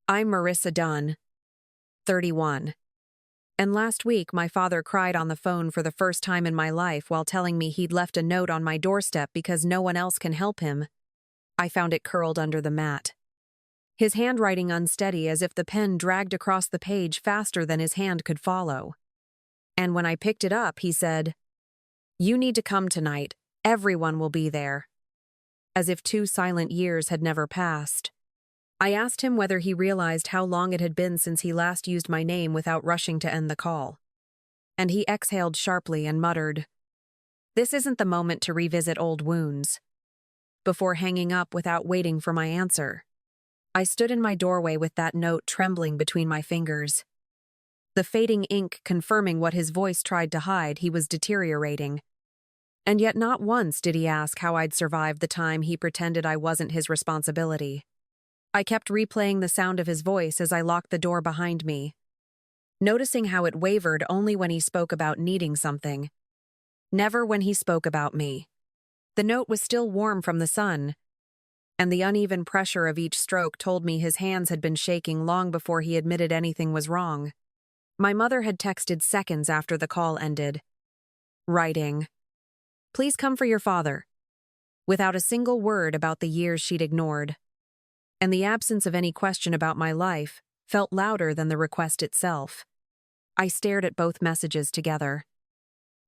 I'm Marissa Dunn, 31. And last week, my father cried on the phone for the first time in my life while telling me he'd left a note on my doorstep because no one else can help him. I found it curled under the mat. His handwriting unsteady as if the pen dragged across the page faster than his hand could follow. And when I picked it up, he said, "You need to come tonight. Everyone will be there." As if 2 silent years had never passed. I asked him whether he realized how long it had been since he last used my name without rushing to end the call. And he exhaled sharply and muttered, "This isn't the moment to revisit old wounds." Before hanging up without waiting for my answer, I stood in my doorway with that note trembling between my fingers. The fading ink confirming what his voice tried to hide, he was deteriorating. And yet not once did he ask how I'd survived the time he pretended I wasn't his responsibility. I kept replaying the sound of his voice as I locked the door behind me, noticing how it wavered only when he spoke about needing something. Never when he spoke about me. The note was still warm from the sun, and the uneven pressure of each stroke told me his hands had been shaking long before he admitted anything was wrong. My mother had texted seconds after the call ended, writing, "Please come for your father," without a single word about the years she'd ignored. And the absence of any question about my life felt louder than the request itself. I stared at both messages together.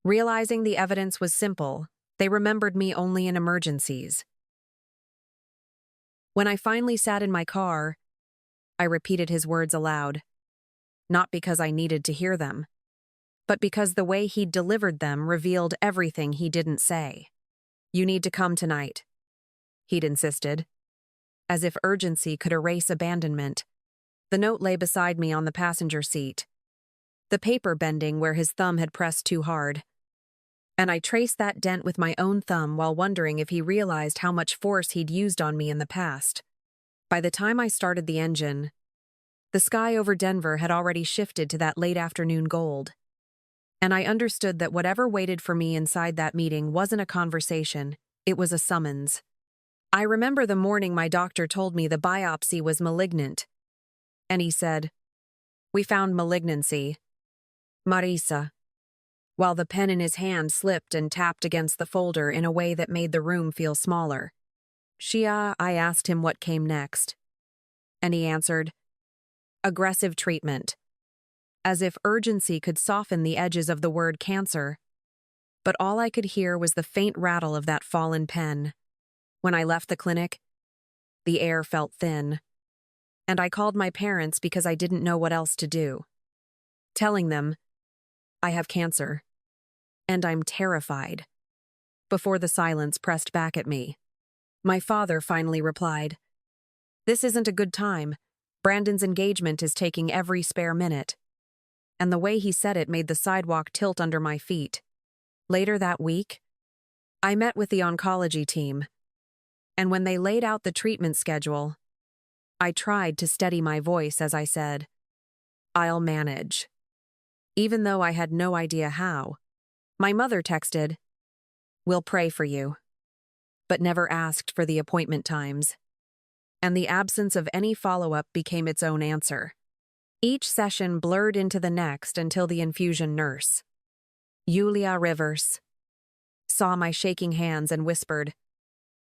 Realizing the evidence was simple, they remembered me only in emergencies. When I finally sat in my car, I repeated his words aloud. Not because I needed to hear them, but because the way he'd delivered them revealed everything he didn't say. "You need to come tonight," he'd insisted. As if urgency could erase abandonment, the note lay beside me on the passenger seat, the paper bending where his thumb had pressed too hard. And I traced that dent with my own thumb while wondering if he realized how much force he'd used on me in the past. By the time I started the engine, the sky over Denver had already shifted to that late afternoon gold. And I understood that whatever waited for me inside that meeting wasn't a conversation, it was a summons. I remember the morning my doctor told me the biopsy was malignant. And he said, "We found malignancy. Marisa." While the pen in his hand slipped and tapped against the folder in a way that made the room feel smaller. "Shia," I asked him what came next. And he answered, "Aggressive treatment." As if urgency could soften the edges of the word cancer. But all I could hear was the faint rattle of that fallen pen. When I left the clinic, the air felt thin. And I called my parents because I didn't know what else to do. Telling them, "I have cancer. And I'm terrified." Before the silence pressed back at me, my father finally replied, "This isn't a good time. Brandon's engagement is taking every spare minute." And the way he said it made the sidewalk tilt under my feet. Later that week, I met with the oncology team. And when they laid out the treatment schedule, I tried to steady my voice as I said, "I'll manage." Even though I had no idea how. My mother texted, "We'll pray for you," but never asked for the appointment times. And the absence of any follow-up became its own answer. Each session blurred into the next until the infusion nurse, Julia Rivers, saw my shaking hands and whispered,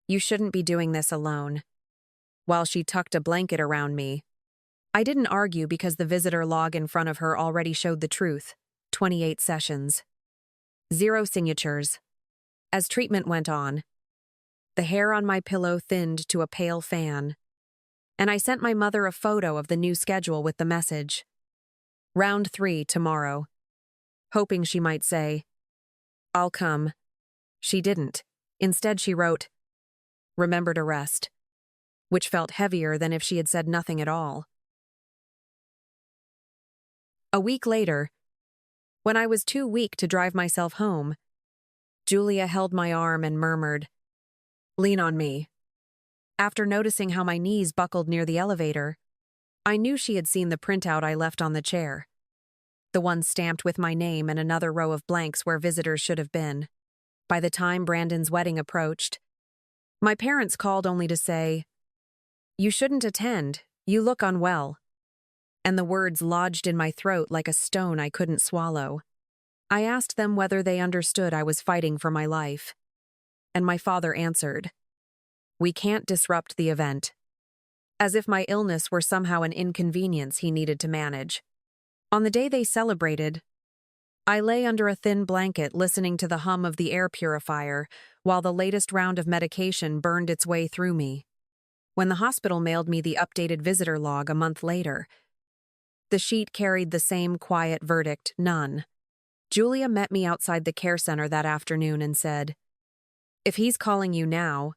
"You shouldn't be doing this alone." While she tucked a blanket around me, I didn't argue because the visitor log in front of her already showed the truth. 28 sessions. 0 signatures. As treatment went on, the hair on my pillow thinned to a pale fan, and I sent my mother a photo of the new schedule with the message, "Round 3 tomorrow," hoping she might say, "I'll come." She didn't. Instead, she wrote, "Remember to rest," which felt heavier than if she had said nothing at all. A week later, when I was too weak to drive myself home, Julia held my arm and murmured, "Lean on me." After noticing how my knees buckled near the elevator, I knew she had seen the printout I left on the chair. The one stamped with my name and another row of blanks where visitors should have been. By the time Brandon's wedding approached, my parents called only to say, "You shouldn't attend. "You look unwell." And the words lodged in my throat like a stone I couldn't swallow. I asked them whether they understood I was fighting for my life. And my father answered, "We can't disrupt the event." As if my illness were somehow an inconvenience he needed to manage. On the day they celebrated, I lay under a thin blanket listening to the hum of the air purifier while the latest round of medication burned its way through me. When the hospital mailed me the updated visitor log a month later, the sheet carried the same quiet verdict, none. Julia met me outside the care center that afternoon and said, "If he's calling you now,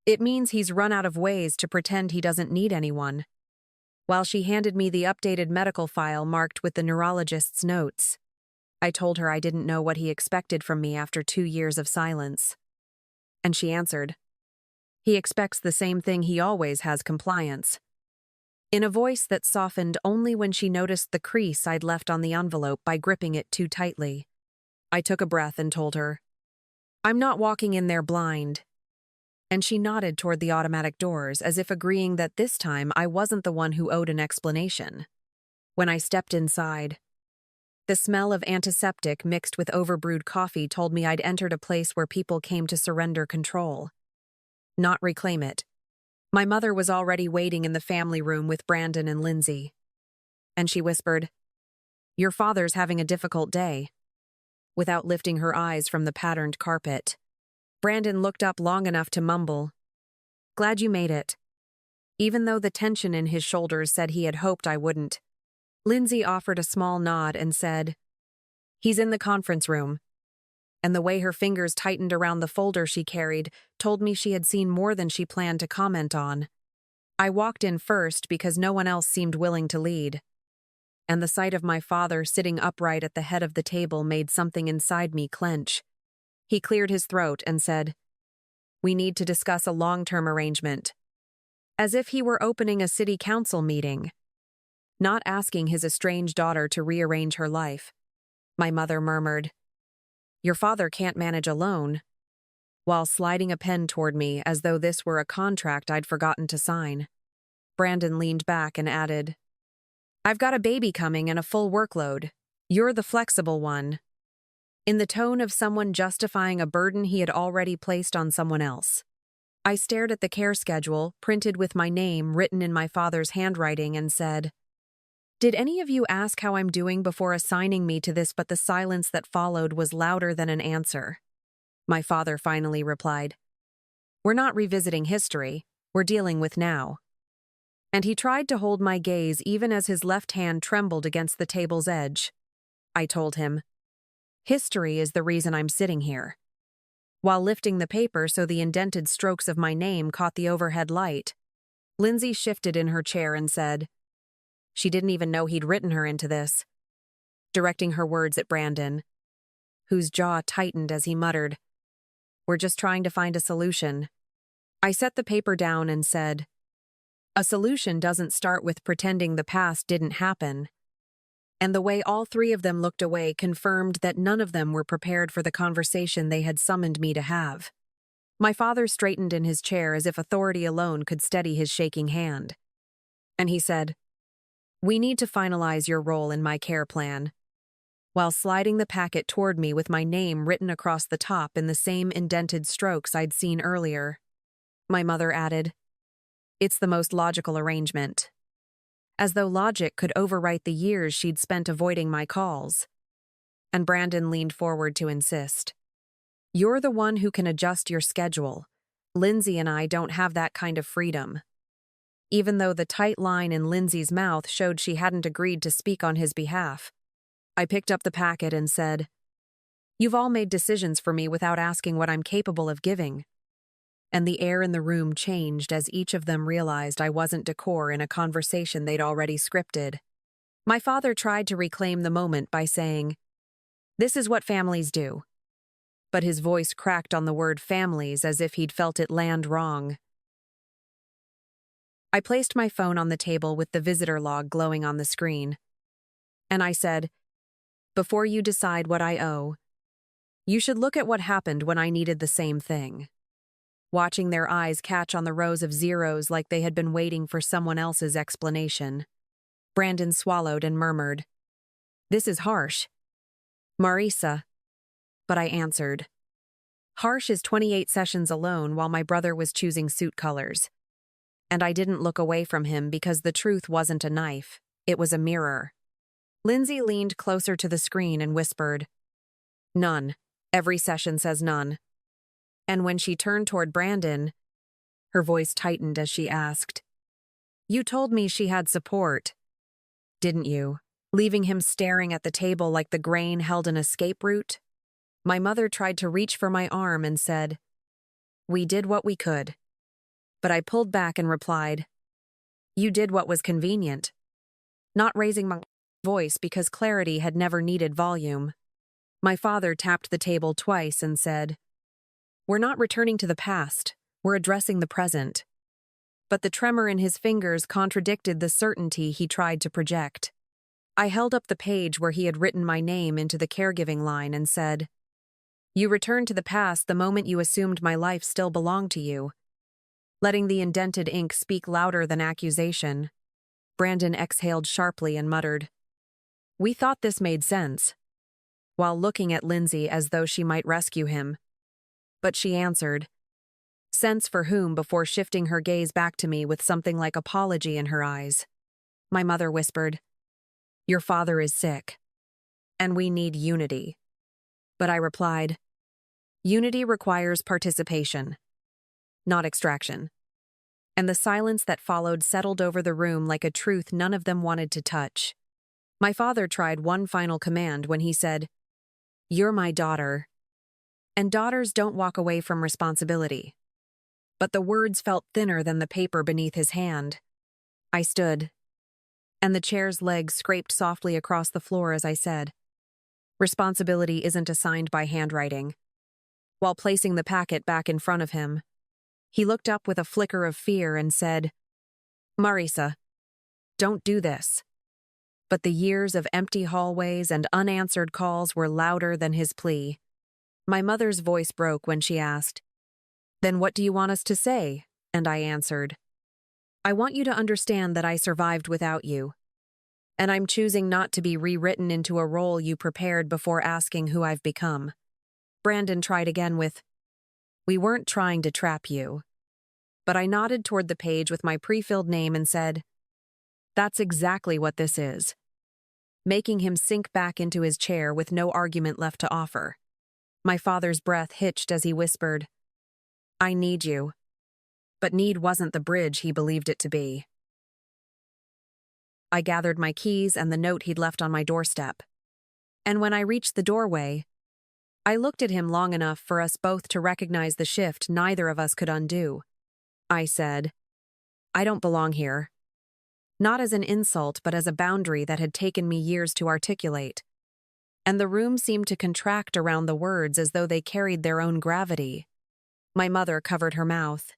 it means he's run out of ways to pretend he doesn't need anyone." While she handed me the updated medical file marked with the neurologist's notes, I told her I didn't know what he expected from me after 2 years of silence. And she answered, "He expects the same thing he always has: compliance." In a voice that softened only when she noticed the crease I'd left on the envelope by gripping it too tightly. I took a breath and told her, "I'm not walking in there blind." And she nodded toward the automatic doors as if agreeing that this time I wasn't the one who owed an explanation. When I stepped inside, the smell of antiseptic mixed with overbrewed coffee told me I'd entered a place where people came to surrender control, not reclaim it. My mother was already waiting in the family room with Brandon and Lindsay. And she whispered, "Your father's having a difficult day," without lifting her eyes from the patterned carpet. Brandon looked up long enough to mumble, "Glad you made it," even though the tension in his shoulders said he had hoped I wouldn't. Lindsay offered a small nod and said, "He's in the conference room." And the way her fingers tightened around the folder she carried told me she had seen more than she planned to comment on. I walked in first because no one else seemed willing to lead. And the sight of my father sitting upright at the head of the table made something inside me clench. He cleared his throat and said, "We need to discuss a long-term arrangement." As if he were opening a city council meeting, not asking his estranged daughter to rearrange her life. My mother murmured, "Your father can't manage alone," while sliding a pen toward me as though this were a contract I'd forgotten to sign. Brandon leaned back and added, "I've got a baby coming and a full workload. You're the flexible one," in the tone of someone justifying a burden he had already placed on someone else. I stared at the care schedule, printed with my name written in my father's handwriting, and said, "Did any of you ask how I'm doing before assigning me to this?" But the silence that followed was louder than an answer. My father finally replied, "We're not revisiting history, we're dealing with now." And he tried to hold my gaze even as his left hand trembled against the table's edge. I told him, "History is the reason I'm sitting here." While lifting the paper so the indented strokes of my name caught the overhead light, Lindsay shifted in her chair and said, "She didn't even know he'd written her into this," directing her words at Brandon, whose jaw tightened as he muttered, "We're just trying to find a solution." I set the paper down and said, "A solution doesn't start with pretending the past didn't happen." And the way all three of them looked away confirmed that none of them were prepared for the conversation they had summoned me to have. My father straightened in his chair as if authority alone could steady his shaking hand. And he said, "We need to finalize your role in my care plan," while sliding the packet toward me with my name written across the top in the same indented strokes I'd seen earlier. My mother added, "It's the most logical arrangement." As though logic could overwrite the years she'd spent avoiding my calls. And Brandon leaned forward to insist, "You're the one who can adjust your schedule. Lindsay and I don't have that kind of freedom." Even though the tight line in Lindsay's mouth showed she hadn't agreed to speak on his behalf. I picked up the packet and said, "You've all made decisions for me without asking what I'm capable of giving." And the air in the room changed as each of them realized I wasn't decor in a conversation they'd already scripted. My father tried to reclaim the moment by saying, "This is what families do." But his voice cracked on the word families as if he'd felt it land wrong. I placed my phone on the table with the visitor log glowing on the screen. And I said, "Before you decide what I owe, you should look at what happened when I needed the same thing." watching their eyes catch on the rows of zeros like they had been waiting for someone else's explanation. Brandon swallowed and murmured, "This is harsh." "Marisa." But I answered. Harsh is 28 sessions alone while my brother was choosing suit colors. And I didn't look away from him because the truth wasn't a knife, it was a mirror. Lindsay leaned closer to the screen and whispered, "None. Every session says none." And when she turned toward Brandon, her voice tightened as she asked, "You told me she had support, didn't you?" Leaving him staring at the table like the grain held an escape route. My mother tried to reach for my arm and said, "We did what we could." But I pulled back and replied, "You did what was convenient," not raising my voice because clarity had never needed volume. My father tapped the table twice and said, "We're not returning to the past, we're addressing the present." But the tremor in his fingers contradicted the certainty he tried to project. I held up the page where he had written my name into the caregiving line and said, "You returned to the past the moment you assumed my life still belonged to you." Letting the indented ink speak louder than accusation, Brandon exhaled sharply and muttered, "We thought this made sense," while looking at Lindsay as though she might rescue him. But she answered, "Sense for whom?" before shifting her gaze back to me with something like apology in her eyes. My mother whispered, "Your father is sick, and we need unity." But I replied, "Unity requires participation, not extraction." And the silence that followed settled over the room like a truth none of them wanted to touch. My father tried one final command when he said, "You're my daughter." And daughters don't walk away from responsibility. But the words felt thinner than the paper beneath his hand. I stood, and the chair's legs scraped softly across the floor as I said, "Responsibility isn't assigned by handwriting." While placing the packet back in front of him, he looked up with a flicker of fear and said, "Marisa, don't do this." But the years of empty hallways and unanswered calls were louder than his plea. My mother's voice broke when she asked, "Then what do you want us to say?" And I answered, "I want you to understand that I survived without you. And I'm choosing not to be rewritten into a role you prepared before asking who I've become." Brandon tried again with, "We weren't trying to trap you." But I nodded toward the page with my pre-filled name and said, "That's exactly what this is." Making him sink back into his chair with no argument left to offer. My father's breath hitched as he whispered, "I need you." But need wasn't the bridge he believed it to be. I gathered my keys and the note he'd left on my doorstep. And when I reached the doorway, I looked at him long enough for us both to recognize the shift neither of us could undo. I said, "I don't belong here." Not as an insult, but as a boundary that had taken me years to articulate. And the room seemed to contract around the words as though they carried their own gravity. My mother covered her mouth.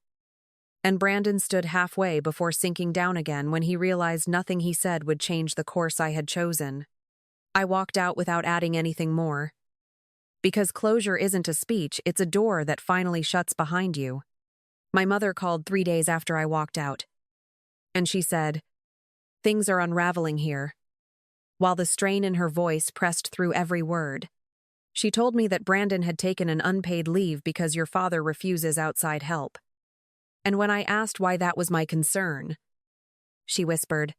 And Brandon stood halfway before sinking down again when he realized nothing he said would change the course I had chosen. I walked out without adding anything more. Because closure isn't a speech, it's a door that finally shuts behind you. My mother called 3 days after I walked out. And she said, "Things are unraveling here," while the strain in her voice pressed through every word. She told me that Brandon had taken an unpaid leave because your father refuses outside help. And when I asked why that was my concern, she whispered,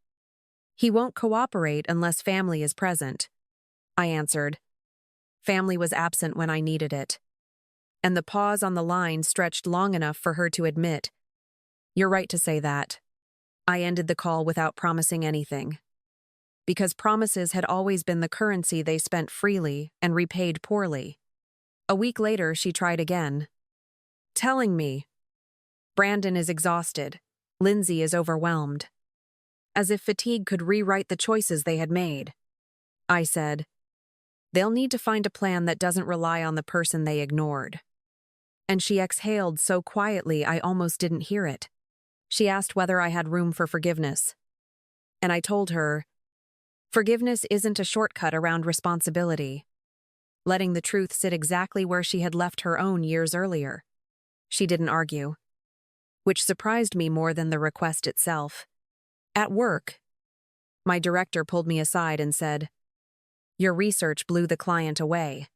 "He won't cooperate unless family is present." I answered, "Family was absent when I needed it." And the pause on the line stretched long enough for her to admit, "You're right to say that." I ended the call without promising anything. Because promises had always been the currency they spent freely and repaid poorly. A week later, she tried again, telling me, "Brandon is exhausted. Lindsay is overwhelmed." As if fatigue could rewrite the choices they had made. I said, "They'll need to find a plan that doesn't rely on the person they ignored." And she exhaled so quietly I almost didn't hear it. She asked whether I had room for forgiveness. And I told her, forgiveness isn't a shortcut around responsibility. Letting the truth sit exactly where she had left her own years earlier. She didn't argue, which surprised me more than the request itself. At work, my director pulled me aside and said, "Your research blew the client away."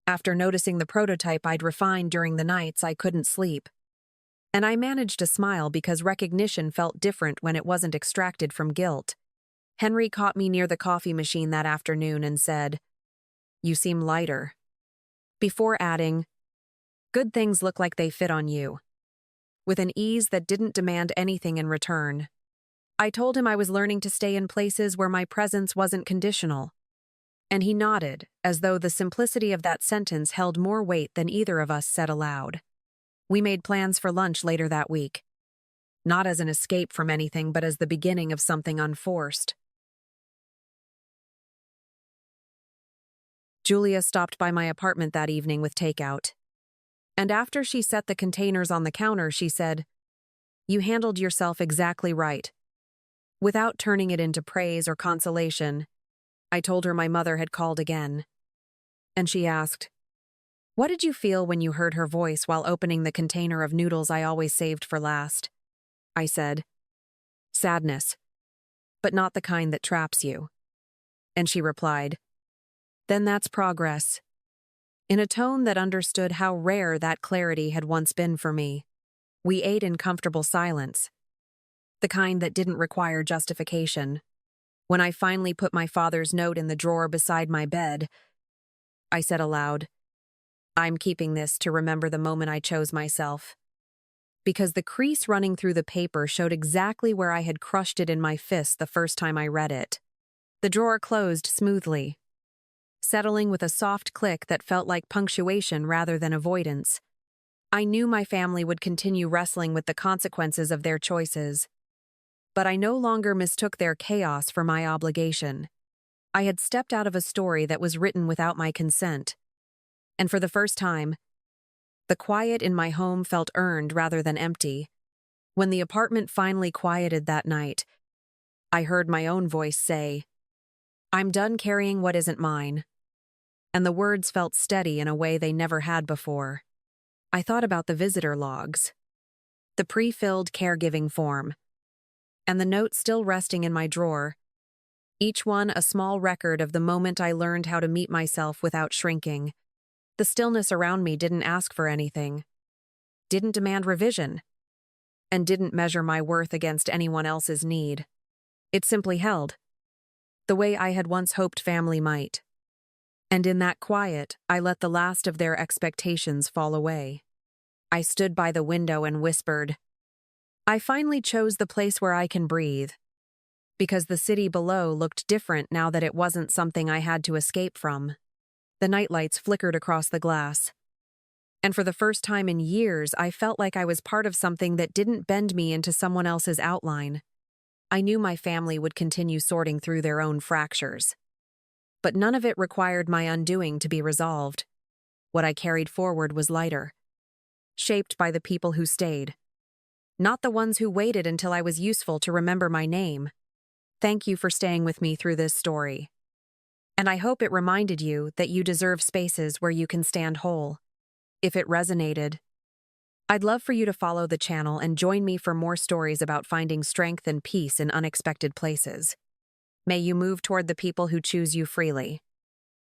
After noticing the prototype I'd refined during the nights I couldn't sleep. And I managed to smile because recognition felt different when it wasn't extracted from guilt. Henry caught me near the coffee machine that afternoon and said, "You seem lighter," before adding, "Good things look like they fit on you," with an ease that didn't demand anything in return. I told him I was learning to stay in places where my presence wasn't conditional. And he nodded, as though the simplicity of that sentence held more weight than either of us said aloud. We made plans for lunch later that week. Not as an escape from anything, but as the beginning of something unforced. Julia stopped by my apartment that evening with takeout. And after she set the containers on the counter, she said, "You handled yourself exactly right." Without turning it into praise or consolation, I told her my mother had called again. And she asked, "What did you feel when you heard her voice while opening the container of noodles I always saved for last?" I said, "Sadness, but not the kind that traps you." And she replied, "Then that's progress," in a tone that understood how rare that clarity had once been for me. We ate in comfortable silence, the kind that didn't require justification. When I finally put my father's note in the drawer beside my bed, I said aloud, "I'm keeping this to remember the moment I chose myself." Because the crease running through the paper showed exactly where I had crushed it in my fist the first time I read it. The drawer closed smoothly, settling with a soft click that felt like punctuation rather than avoidance. I knew my family would continue wrestling with the consequences of their choices, but I no longer mistook their chaos for my obligation. I had stepped out of a story that was written without my consent. And for the first time, the quiet in my home felt earned rather than empty. When the apartment finally quieted that night, I heard my own voice say, "I'm done carrying what isn't mine." And the words felt steady in a way they never had before. I thought about the visitor logs, the pre-filled caregiving form, and the note still resting in my drawer, each one a small record of the moment I learned how to meet myself without shrinking. The stillness around me didn't ask for anything, didn't demand revision, and didn't measure my worth against anyone else's need. It simply held, the way I had once hoped family might. And in that quiet, I let the last of their expectations fall away. I stood by the window and whispered, "I finally chose the place where I can breathe," because the city below looked different now that it wasn't something I had to escape from. The nightlights flickered across the glass. And for the first time in years, I felt like I was part of something that didn't bend me into someone else's outline. I knew my family would continue sorting through their own fractures. But none of it required my undoing to be resolved. What I carried forward was lighter, shaped by the people who stayed, not the ones who waited until I was useful to remember my name. Thank you for staying with me through this story. And I hope it reminded you that you deserve spaces where you can stand whole. If it resonated, I'd love for you to follow the channel and join me for more stories about finding strength and peace in unexpected places. May you move toward the people who choose you freely.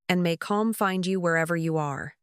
And may calm find you wherever you are.